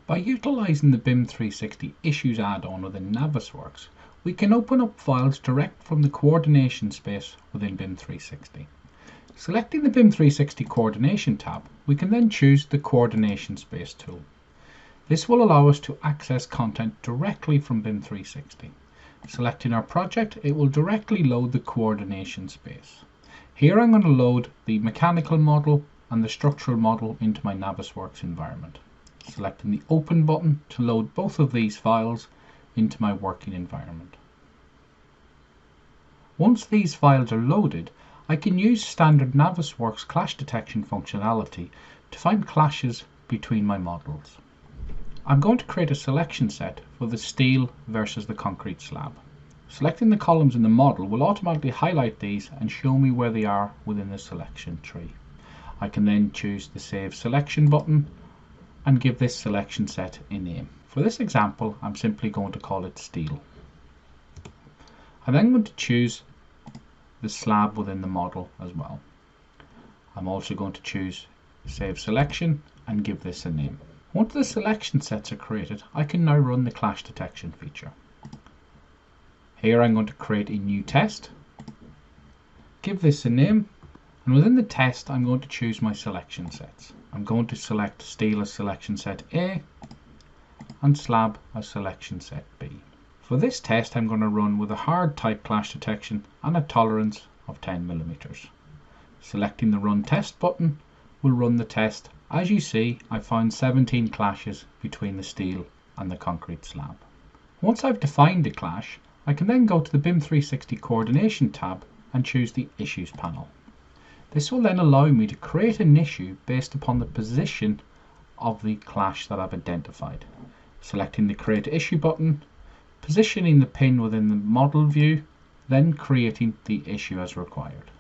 By utilising the BIM360 Issues add-on within Navisworks, we can open up files direct from the coordination space within BIM360. Selecting the BIM360 Coordination tab, we can then choose the Coordination Space tool. This will allow us to access content directly from BIM360. Selecting our project, it will directly load the coordination space. Here I'm going to load the mechanical model and the structural model into my Navisworks environment. Selecting the Open button to load both of these files into my working environment. Once these files are loaded, I can use standard Navisworks clash detection functionality to find clashes between my models. I'm going to create a selection set for the steel versus the concrete slab. Selecting the columns in the model will automatically highlight these and show me where they are within the selection tree. I can then choose the Save Selection button and give this selection set a name. For this example, I'm simply going to call it steel. I'm then going to choose the slab within the model as well. I'm also going to choose Save Selection and give this a name. Once the selection sets are created, I can now run the clash detection feature. Here I'm going to create a new test, give this a name, and within the test I'm going to choose my selection sets. I'm going to select steel as selection set A and slab as selection set B. For this test I'm going to run with a hard type clash detection and a tolerance of 10 mm. Selecting the Run Test button will run the test. As you see, I found 17 clashes between the steel and the concrete slab. Once I've defined a clash, I can then go to the BIM360 Coordination tab and choose the Issues panel. This will then allow me to create an issue based upon the position of the clash that I've identified. Selecting the Create Issue button, positioning the pin within the model view, then creating the issue as required.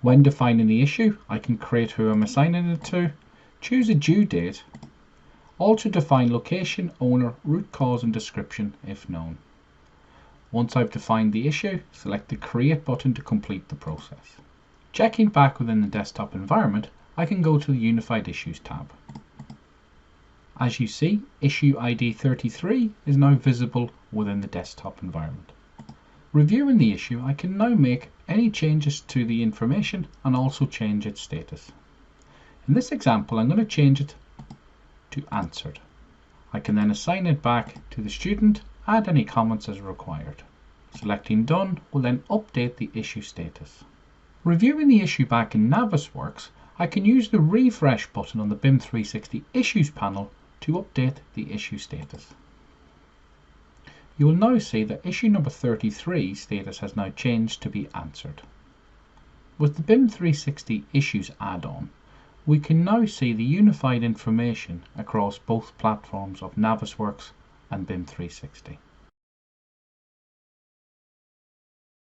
When defining the issue, I can create who I'm assigning it to, choose a due date, also define location, owner, root cause and description if known. Once I've defined the issue, select the Create button to complete the process. Checking back within the desktop environment, I can go to the Unified Issues tab. As you see, issue ID 33 is now visible within the desktop environment. Reviewing the issue, I can now make any changes to the information and also change its status. In this example, I'm going to change it to Answered. I can then assign it back to the student, add any comments as required. Selecting Done will then update the issue status. Reviewing the issue back in Navisworks, I can use the Refresh button on the BIM360 Issues panel to update the issue status. You will now see that issue number 33 status has now changed to be Answered. With the BIM360 Issues add-on, we can now see the unified information across both platforms of Navisworks and BIM360.